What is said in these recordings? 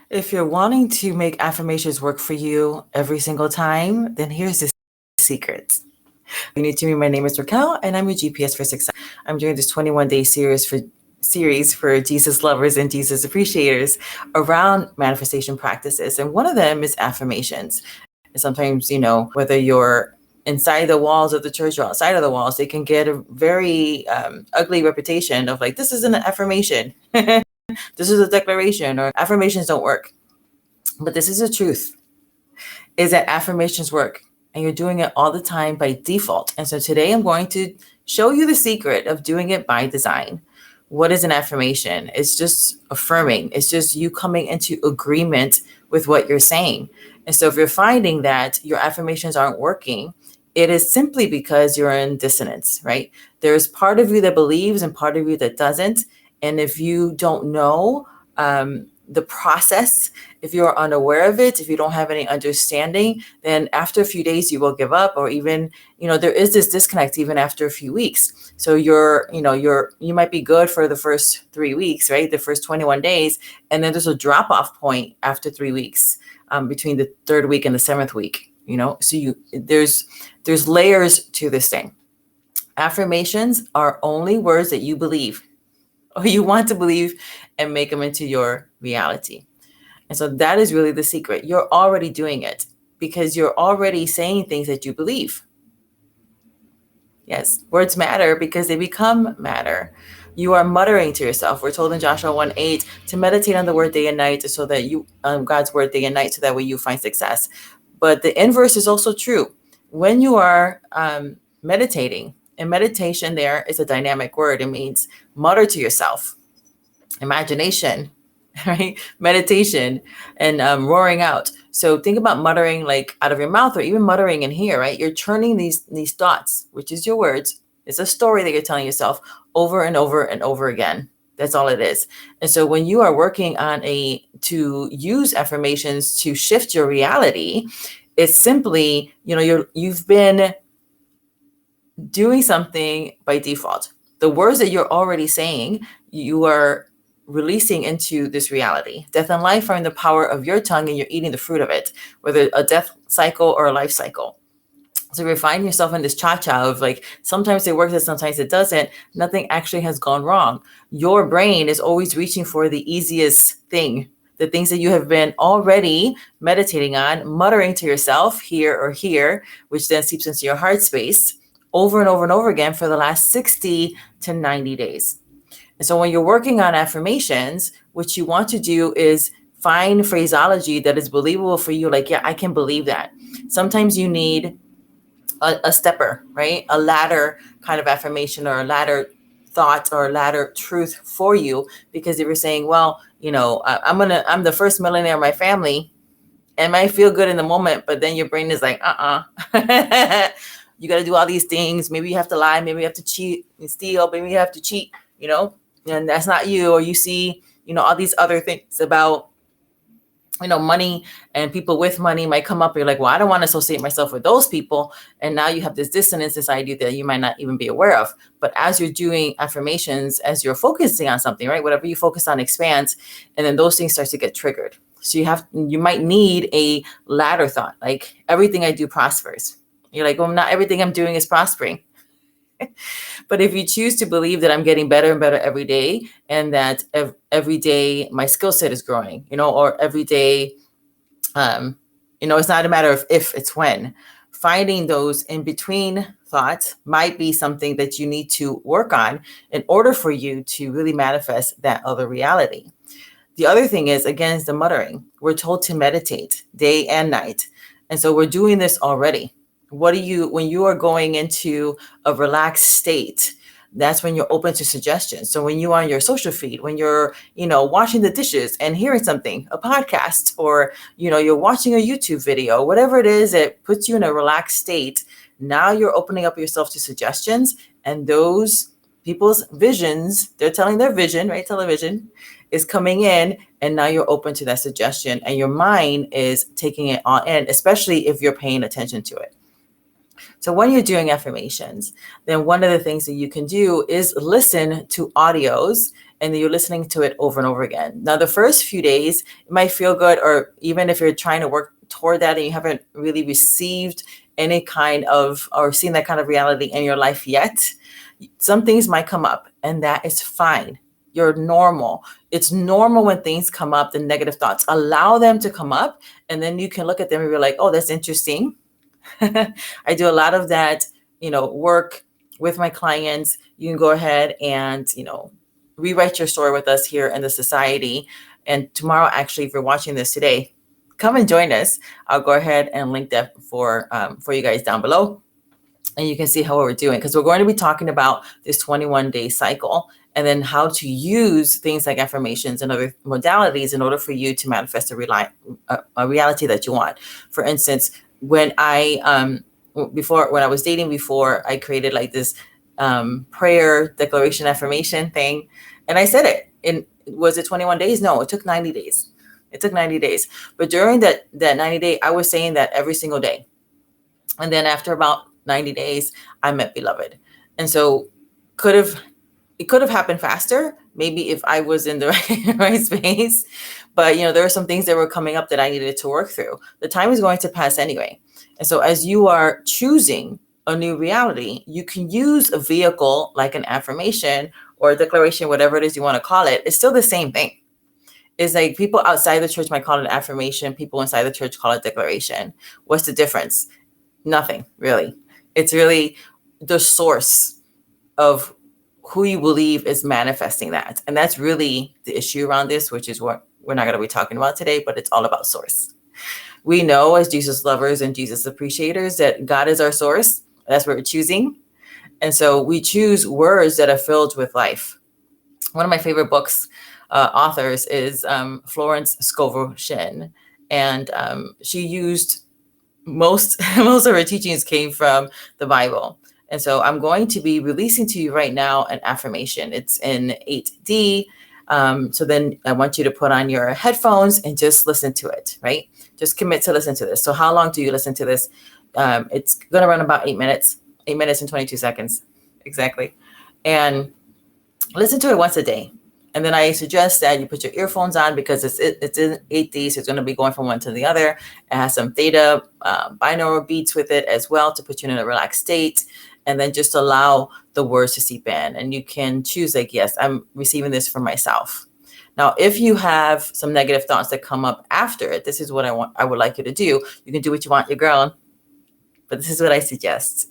If you're wanting to make affirmations work for you every single time, then here's the secret. You need to meet. My name is Raquel, and I'm your GPS for success. I'm doing this 21-day series for Jesus lovers and Jesus appreciators around manifestation practices, and one of them is affirmations. And sometimes, whether you're inside the walls of the church or outside of the walls, they can get a very ugly reputation of like, this is an affirmation. This is a declaration, or affirmations don't work. But this is the truth, is that affirmations work, and you're doing it all the time by default. And so today I'm going to show you the secret of doing it by design. What is an affirmation? It's just affirming. It's just you coming into agreement with what you're saying. And so if you're finding that your affirmations aren't working, it is simply because you're in dissonance, right? There's part of you that believes and part of you that doesn't. And if you don't know the process, if you're unaware of it, if you don't have any understanding, then after a few days you will give up, or even, there is this disconnect even after a few weeks. So you might be good for the first 3 weeks, right? The first 21 days. And then there's a drop off point after 3 weeks, between the third week and the seventh week, so there's layers to this thing. Affirmations are only words that you believe, or you want to believe, and make them into your reality. And so that is really the secret. You're already doing it because you're already saying things that you believe. Yes, words matter because they become matter. You are muttering to yourself. We're told in Joshua 1:8 to meditate on the word day and night, so that you, God's word day and night, so that way you find success. But the inverse is also true. When you are meditating, and meditation there is a dynamic word. It means mutter to yourself. Imagination, right? Meditation, and roaring out. So think about muttering like out of your mouth, or even muttering in here, right? You're turning these thoughts, which is your words. It's a story that you're telling yourself over and over and over again. That's all it is. And so when you are working on to use affirmations to shift your reality, it's simply, you've been doing something by default. The words that you're already saying, you are releasing into this reality. Death and life are in the power of your tongue, and you're eating the fruit of it, whether a death cycle or a life cycle. So if you find yourself in this cha-cha of like, sometimes it works and sometimes it doesn't, nothing actually has gone wrong. Your brain is always reaching for the easiest thing, the things that you have been already meditating on, muttering to yourself here or here, which then seeps into your heart space over and over and over again for the last 60 to 90 days. And so when you're working on affirmations, what you want to do is find phraseology that is believable for you. Like, yeah, I can believe that. Sometimes you need a stepper, right? A ladder kind of affirmation, or a ladder thought, or a ladder truth for you. Because if you're saying, well, I'm the first millionaire in my family, it might feel good in the moment, but then your brain is like, you got to do all these things. Maybe you have to lie. Maybe you have to cheat and steal. Maybe you have to cheat, and that's not you. Or you see, all these other things about, money, and people with money might come up. You're like, well, I don't want to associate myself with those people. And now you have this dissonance inside you that you might not even be aware of. But as you're doing affirmations, as you're focusing on something, right? Whatever you focus on expands, and then those things start to get triggered. So you might need a ladder thought, like everything I do prospers. You're like, well, not everything I'm doing is prospering. But if you choose to believe that I'm getting better and better every day, and that every day my skill set is growing, or every day, it's not a matter of if, it's when. Finding those in between thoughts might be something that you need to work on in order for you to really manifest that other reality. The other thing is, again, is the muttering. We're told to meditate day and night. And so we're doing this already. When you are going into a relaxed state, that's when you're open to suggestions. So when you are on your social feed, when you're, washing the dishes and hearing something, a podcast, or, you're watching a YouTube video, whatever it is that puts you in a relaxed state, now you're opening up yourself to suggestions, and those people's visions, they're telling their vision, right? Television is coming in, and now you're open to that suggestion, and your mind is taking it all in, especially if you're paying attention to it. So when you're doing affirmations, then one of the things that you can do is listen to audios and then you're listening to it over and over again. Now, the first few days, it might feel good, or even if you're trying to work toward that and you haven't really received any kind of, or seen that kind of reality in your life yet, some things might come up, and that is fine. You're normal. It's normal when things come up, the negative thoughts. Allow them to come up, and then you can look at them and be like, oh, that's interesting. I do a lot of that, work with my clients. You can go ahead and, rewrite your story with us here in the society. And tomorrow, actually, if you're watching this today, come and join us. I'll go ahead and link that for you guys down below. And you can see how we're doing, because we're going to be talking about this 21-day cycle, and then how to use things like affirmations and other modalities in order for you to manifest a reality that you want. For instance, when I was dating before, I created like this prayer declaration affirmation thing, and I said it. Was it 21 days? No, it took 90 days. It took 90 days. But during that 90 day, I was saying that every single day. And then after about 90 days, I met beloved. And so it could have happened faster, maybe if I was in the right space. But, there were some things that were coming up that I needed to work through. The time is going to pass anyway. And so as you are choosing a new reality, you can use a vehicle like an affirmation or a declaration, whatever it is you want to call it. It's still the same thing. It's like people outside the church might call it an affirmation. People inside the church call it declaration. What's the difference? Nothing, really. It's really the source of who you believe is manifesting that. And that's really the issue around this, which is what we're not going to be talking about today, but it's all about source. We know, as Jesus lovers and Jesus appreciators, that God is our source. That's what we're choosing. And so we choose words that are filled with life. One of my favorite books, authors, is Florence Scovel Shinn. And she used most of her teachings came from the Bible. And so I'm going to be releasing to you right now an affirmation. It's in 8D. So then I want you to put on your headphones and just listen to it, right? Just commit to listen to this. So how long do you listen to this? It's going to run about 8 minutes and 22 seconds. Exactly. And listen to it once a day. And then I suggest that you put your earphones on, because it's in 8D, so it's going to be going from one to the other. It has some theta binaural beats with it as well to put you in a relaxed state. And then just allow the words to seep in. And you can choose, like, yes, I'm receiving this for myself. Now, if you have some negative thoughts that come up after it, this is what I would like you to do. You can do what you want, your girl. But this is what I suggest.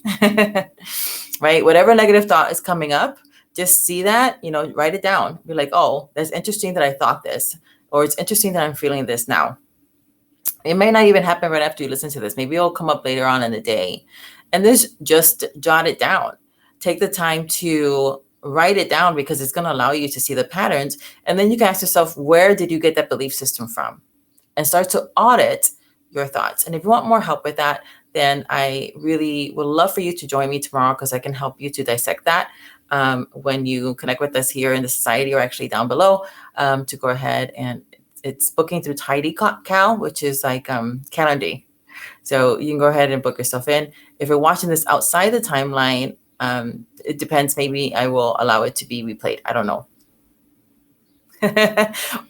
Right? Whatever negative thought is coming up, just see that, write it down. Be like, oh, that's interesting that I thought this, or it's interesting that I'm feeling this now. It may not even happen right after you listen to this. Maybe it'll come up later on in the day. And just jot it down. Take the time to write it down, because it's going to allow you to see the patterns. And then you can ask yourself, where did you get that belief system from? And start to audit your thoughts. And if you want more help with that, then I really would love for you to join me tomorrow, because I can help you to dissect that. When you connect with us here in the society, or actually down below, to go ahead, and it's booking through TidyCal, which is like Calendar. So you can go ahead and book yourself in. If you're watching this outside the timeline, it depends. Maybe I will allow it to be replayed. I don't know.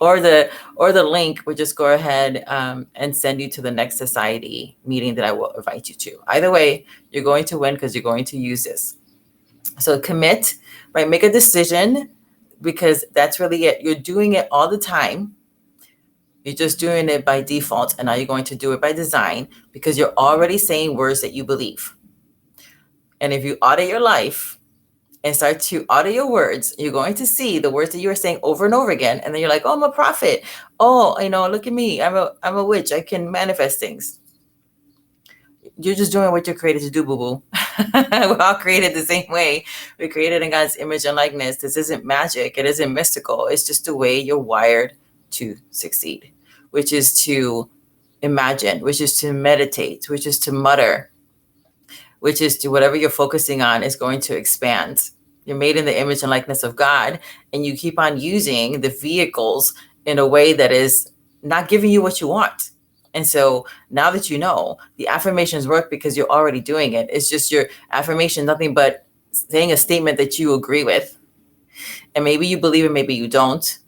or the link would just go ahead and send you to the next society meeting that I will invite you to. Either way, you're going to win, because you're going to use this. So commit, right? Make a decision, because that's really it. You're doing it all the time. You're just doing it by default. And now you're going to do it by design, because you're already saying words that you believe. And if you audit your life and start to audit your words, you're going to see the words that you are saying over and over again. And then you're like, oh, I'm a prophet. Oh, look at me. I'm a witch. I can manifest things. You're just doing what you're created to do, boo-boo. We're all created the same way. We're created in God's image and likeness. This isn't magic. It isn't mystical. It's just the way you're wired to succeed, which is to imagine, which is to meditate, which is to mutter, which is to whatever you're focusing on is going to expand. You're made in the image and likeness of God, and you keep on using the vehicles in a way that is not giving you what you want. And so now that you know, the affirmations work because you're already doing it. It's just your affirmation, nothing but saying a statement that you agree with. And maybe you believe it, maybe you don't,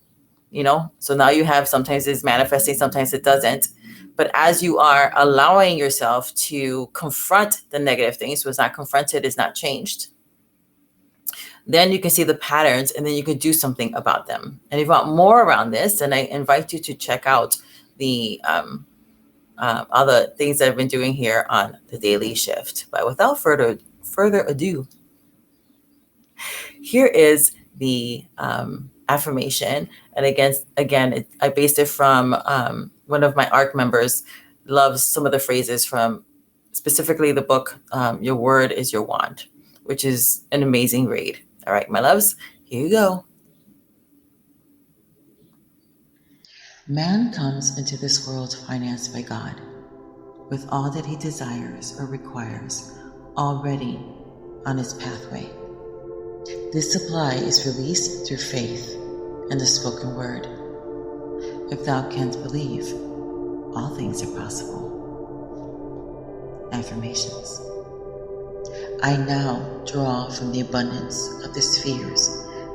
So now you have, sometimes it's manifesting, sometimes it doesn't. But as you are allowing yourself to confront the negative things, so it's not confronted, it's not changed, then you can see the patterns and then you can do something about them. And if you want more around this, then I invite you to check out the other things that I've been doing here on the Daily Shift. But without further ado, here is the affirmation. And again, I based it from one of my ARC members loves some of the phrases from specifically the book, Your Word is Your Wand, which is an amazing read. All right, my loves, here you go. Man comes into this world financed by God, with all that he desires or requires already on his pathway. This supply is released through faith and the spoken word. If thou canst believe, all things are possible. Affirmations. I now draw from the abundance of the spheres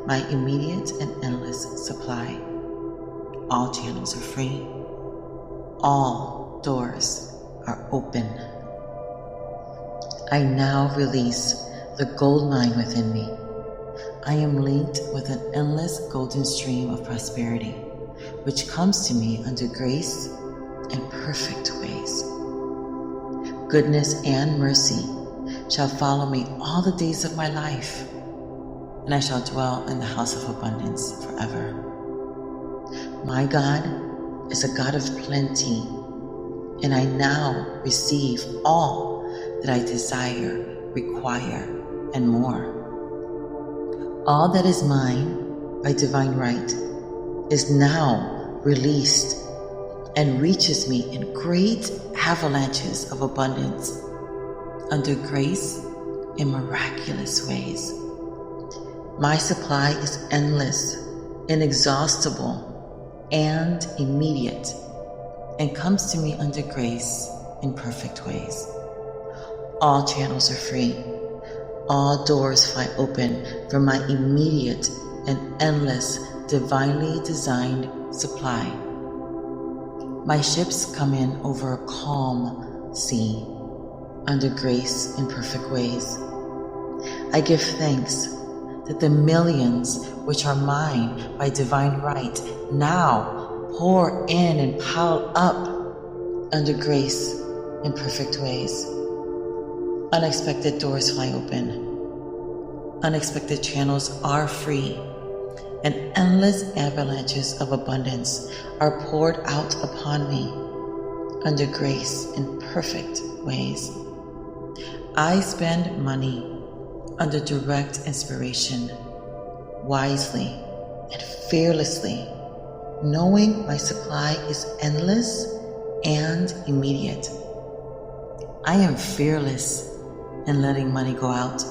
my immediate and endless supply. All channels are free. All doors are open. I now release the gold mine within me. I am linked with an endless golden stream of prosperity, which comes to me under grace and perfect ways. Goodness and mercy shall follow me all the days of my life, and I shall dwell in the house of abundance forever. My God is a God of plenty, and I now receive all that I desire, require, and more. All that is mine by divine right is now released and reaches me in great avalanches of abundance, under grace in miraculous ways. My supply is endless, inexhaustible, and immediate, and comes to me under grace in perfect ways. All channels are free. All doors fly open for my immediate and endless, divinely designed supply. My ships come in over a calm sea, under grace in perfect ways. I give thanks that the millions which are mine by divine right now pour in and pile up under grace in perfect ways. Unexpected doors fly open. Unexpected channels are free, and endless avalanches of abundance are poured out upon me under grace in perfect ways. I spend money under direct inspiration, wisely and fearlessly, knowing my supply is endless and immediate. I am fearless in letting money go out,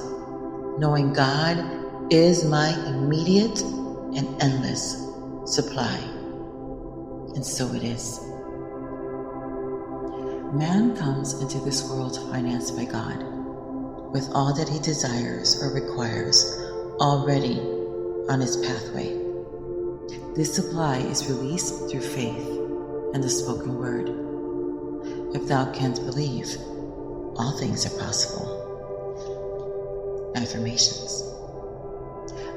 knowing God is my immediate and endless supply. And so it is. Man comes into this world financed by God, with all that he desires or requires already on his pathway. This supply is released through faith and the spoken word. If thou canst believe, all things are possible. Affirmations.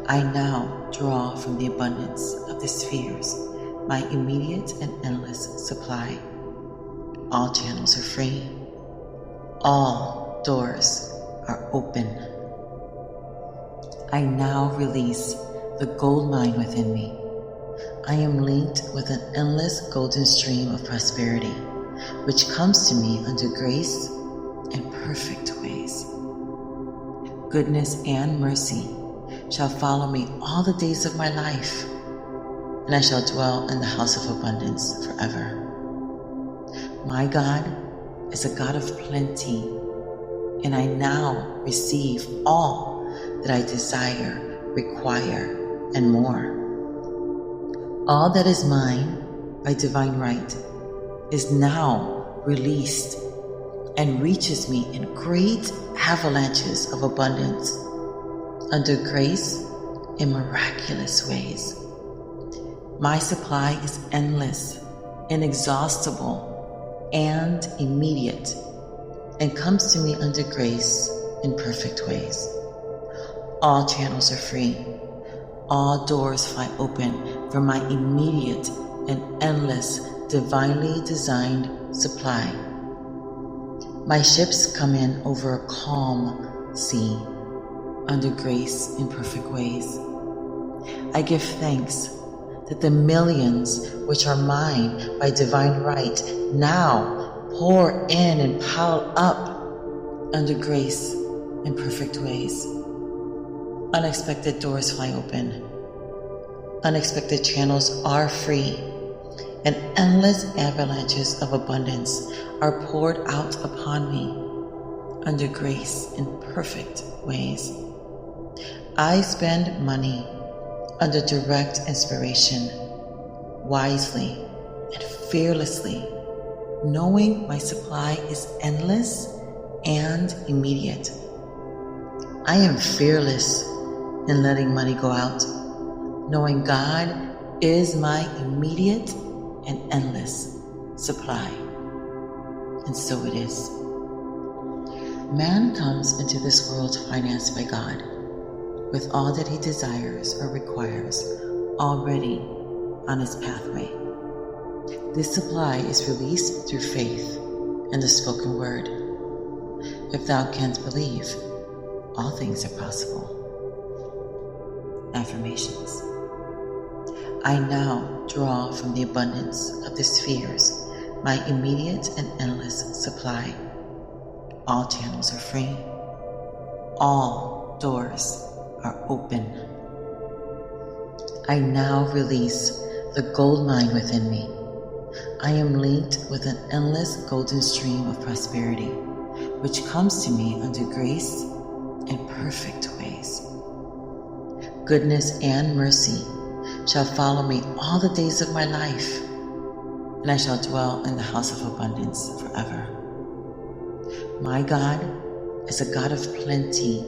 I now draw from the abundance of the spheres my immediate and endless supply. All channels are free. All doors are open. I now release the gold mine within me. I am linked with an endless golden stream of prosperity, which comes to me under grace and perfect ways. Goodness and mercy shall follow me all the days of my life, and I shall dwell in the house of abundance forever. My God is a God of plenty, and I now receive all that I desire, require, and more. All that is mine by divine right is now released and reaches me in great avalanches of abundance, under grace in miraculous ways. My supply is endless, inexhaustible, and immediate, and comes to me under grace in perfect ways. All channels are free. All doors fly open for my immediate and endless, divinely designed supply. My ships come in over a calm sea, under grace in perfect ways. I give thanks that the millions which are mine by divine right now pour in and pile up under grace in perfect ways. Unexpected doors fly open. Unexpected channels are free, and endless avalanches of abundance are poured out upon me under grace in perfect ways. I spend money under direct inspiration, wisely and fearlessly, knowing my supply is endless and immediate. I am fearless in letting money go out, knowing God is my immediate and endless supply. And so it is. Man comes into this world financed by God, with all that he desires or requires already on his pathway. This supply is released through faith and the spoken word. If thou canst believe, all things are possible. Affirmations. I now draw from the abundance of the spheres my immediate and endless supply. All channels are free. All doors are open. I now release the gold mine within me. I am linked with an endless golden stream of prosperity, which comes to me under grace and perfect ways. Goodness and mercy shall follow me all the days of my life, and I shall dwell in the house of abundance forever. My God is a God of plenty,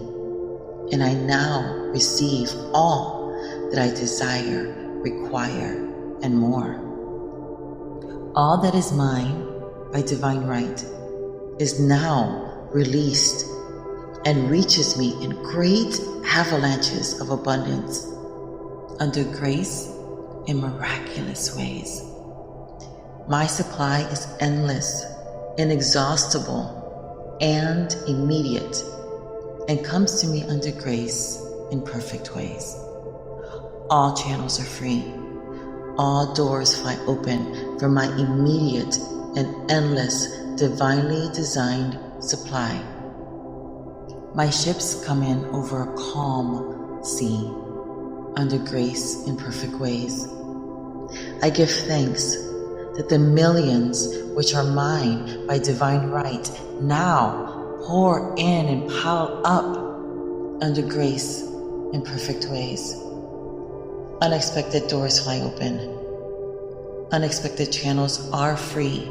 and I now receive all that I desire, require, and more. All that is mine by divine right is now released and reaches me in great avalanches of abundance under grace in miraculous ways. My supply is endless, inexhaustible, and immediate, and comes to me under grace in perfect ways. All channels are free. All doors fly open for my immediate and endless, divinely designed supply. My ships come in over a calm sea, under grace in perfect ways. I give thanks that the millions which are mine by divine right now pour in and pile up under grace in perfect ways. Unexpected doors fly open. Unexpected channels are free,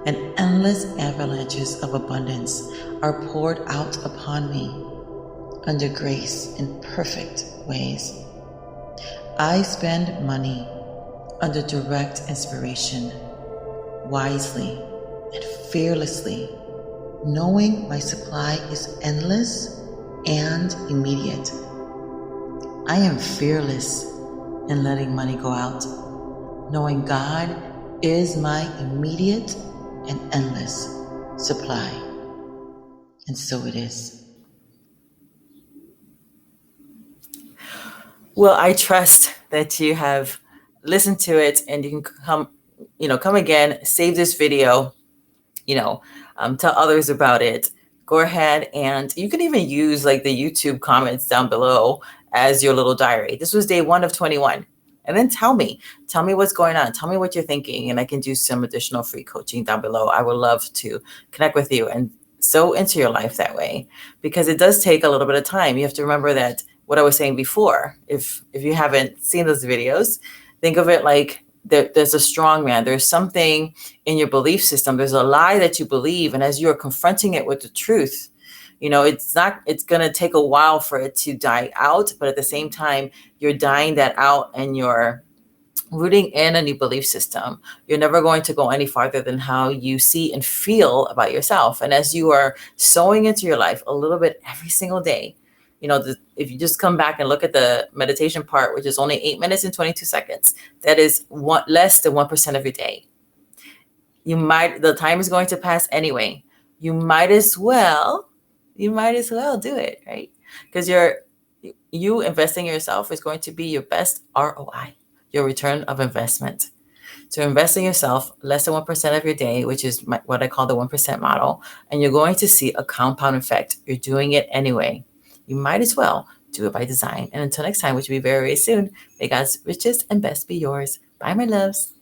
and endless avalanches of abundance are poured out upon me under grace in perfect ways. I spend money under direct inspiration, wisely and fearlessly, knowing my supply is endless and immediate. I am fearless in letting money go out, knowing God is my immediate and endless supply. And so it is. Well, I trust that you have listened to it and you can come again, save this video, tell others about it. Go ahead and you can even use like the YouTube comments down below as your little diary. This was day 1 of 21. And then tell me what's going on. Tell me what you're thinking, and I can do some additional free coaching down below. I would love to connect with you and sow into your life that way, because it does take a little bit of time. You have to remember that what I was saying before, if you haven't seen those videos, think of it like there's a strong man. There's something in your belief system. There's a lie that you believe. And as you're confronting it with the truth, It's going to take a while for it to die out, but at the same time, you're dying that out and you're rooting in a new belief system. You're never going to go any farther than how you see and feel about yourself. And as you are sowing into your life a little bit every single day, if you just come back and look at the meditation part, which is only 8 minutes and 22 seconds, that is less than 1% of your day. The time is going to pass anyway. You might as well do it, right? Because you investing in yourself is going to be your best ROI, your return of investment. So invest in yourself less than 1% of your day, which is what I call the 1% model, and you're going to see a compound effect. You're doing it anyway. You might as well do it by design. And until next time, which will be very, very soon, may God's richest and best be yours. Bye, my loves.